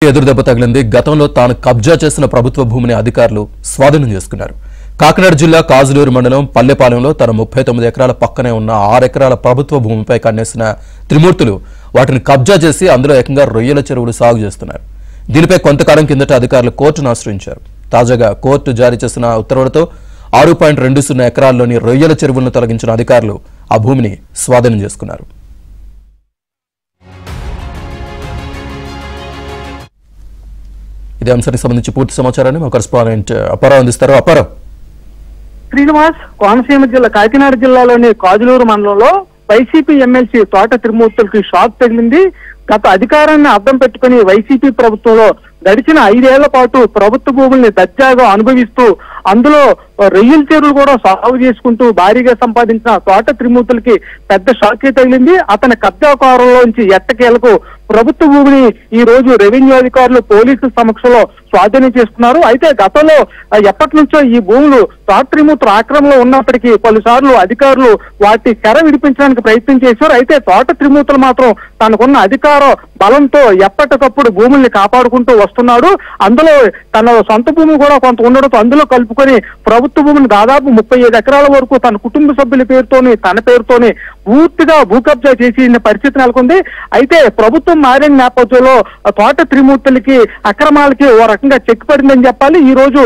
ఎదురుదెబ్బ తగిలింది. గతంలో తాను కబ్జా చేసిన ప్రభుత్వ భూమిని అధికారులు స్వాధీనం చేసుకున్నారు. కాకినాడ జిల్లా కాజులూరు మండలం పల్లెపాలెంలో తన 39 ఎకరాల పక్కనే ఉన్న 6 ఎకరాల ప్రభుత్వ భూమిపై కన్నేసిన త్రిమూర్తులు వాటిని కబ్జా చేసి అందులో ఏకంగా రొయ్యల చెరువులు సాగు చేస్తున్నారు. దీనిపై కొంతకాలం కిందట అధికారులు కోర్టును ఆశ్రయించారు. తాజాగా కోర్టు జారీ చేసిన ఉత్తర్వులతో 6.20 ఎకరాల్లోని రొయ్యల చెరువులను తొలగించిన అధికారులు ఆ భూమిని స్వాధీనం చేసుకున్నారు. ఇదే అంశానికి సంబంధించి పూర్తి సమాచారాన్ని మా కరెస్పాండెంట్ అప్పారావు అందిస్తారు. అప్పారావు. శ్రీనివాస్, కోనసీమ జిల్లా కాకినాడ జిల్లాలోని కాజులూరు మండలంలో వైసీపీ ఎమ్మెల్సీ తోట త్రిమూర్తులకి షాక్ తగిలింది. గత అధికారాన్ని అర్థం పెట్టుకుని వైసీపీ ప్రభుత్వంలో గడిచిన 5 ఏళ్ల పాటు ప్రభుత్వ భూముల్ని దర్జాగా అనుభవిస్తూ అందులో రొయ్యల చెరువులు కూడా సాగు చేసుకుంటూ భారీగా సంపాదించిన తోట త్రిమూర్తులకి పెద్ద షాకే తగిలింది. అతని కబ్జాకారంలోంచి ఎట్టకేలకు ప్రభుత్వ భూమిని ఈ రోజు రెవెన్యూ అధికారులు పోలీసుల సమక్షంలో స్వాధీనం చేసుకున్నారు. అయితే గతంలో ఎప్పటి నుంచో ఈ భూములు తోట త్రిమూర్తుల ఆక్రమణలో ఉన్నప్పటికీ పలుసార్లు అధికారులు వాటి చెర విడిపించడానికి ప్రయత్నం చేశారు. అయితే తోట త్రిమూర్తులు మాత్రం తనకున్న అధికార బలంతో ఎప్పటికప్పుడు భూముల్ని కాపాడుకుంటూ వస్తున్నాడు. అందులో తన సొంత భూమి కూడా కొంత ఉండడంతో అందులో కలుపుకొని ప్రభుత్వ భూమిని దాదాపు 35 ఎకరాల వరకు తన కుటుంబ సభ్యుల పేరుతోని తన పేరుతోని పూర్తిగా భూ కబ్జా చేసి పరిస్థితి నెలకొంది. అయితే ప్రభుత్వం మారిన నేపథ్యంలో తోట త్రిమూర్తులకి అక్రమాలకి ఓ రకంగా చెక్ పడిందని చెప్పాలి. ఈ రోజు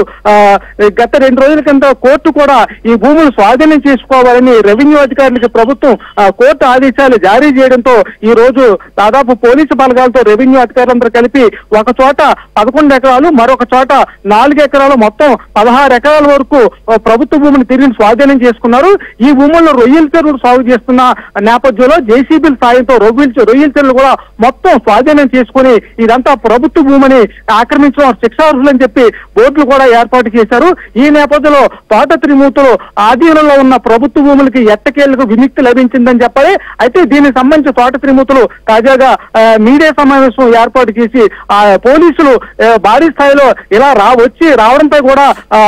గత 2 రోజుల కింద కోర్టు కూడా ఈ భూములు స్వాధీనం చేసుకోవాలని రెవెన్యూ అధికారులకి ప్రభుత్వం కోర్టు ఆదేశాలు జారీ చేయడంతో ఈ రోజు దాదాపు పోలీసు బలగాలతో రెవెన్యూ అధికారులందరూ కలిపి ఒక చోట 11 ఎకరాలు మరొక చోట 4 ఎకరాలు మొత్తం 16 ఎకరాల వరకు ప్రభుత్వ భూమిని తిరిగి స్వాధీనం చేసుకున్నారు. ఈ భూముల్లో రొయ్యల చెరువులు సాగు చేస్తున్న నేపథ్యంలో జేసీబీల సాయంతో రొయ్యల చెరువులు కూడా మొత్తం స్వాధీనం చేసుకుని ఇదంతా ప్రభుత్వ భూమిని ఆక్రమించడం శిక్షార్హులని చెప్పి బోర్డులు కూడా ఏర్పాటు చేశారు. ఈ నేపథ్యంలో తోట త్రిమూర్తులు ఆధీనంలో ఉన్న ప్రభుత్వ భూములకి ఎట్టకేళ్లకు విముక్తి లభించిందని చెప్పాలి. అయితే దీనికి సంబంధించి తోట త్రిమూర్తులు తాజాగా మీడియా సమావేశం ఏర్పాటు చేసి పోలీసులు భారీ స్థాయిలో ఇలా రావడంపై కూడా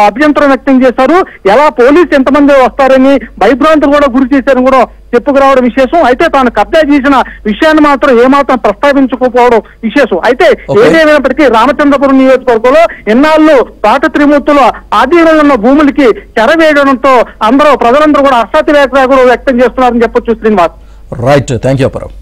అభ్యంతరం వ్యక్తం చేశారు. ఎలా పోలీసు ఎంతమంది వస్తారని భయభ్రాంతులు కూడా గురి చేశారని కూడా చెప్పుకురావడం విశేషం. అయితే తాను కబ్జా చేసిన విషయాన్ని మాత్రం ఏమాత్రం ప్రస్తావించకపోవడం విశేషం. అయితే ఏదేమైనప్పటికీ రామచంద్రపురం నియోజకవర్గంలో ఎన్నాళ్ళు తోట త్రిమూర్తుల ఆధీనంలో ఉన్న భూములకి చెరవేయడంతో ప్రజలందరూ కూడా అసత్య వ్యక్తం చేస్తున్నారని చెప్పొచ్చు. Srinivas. Right, thank you Apparao.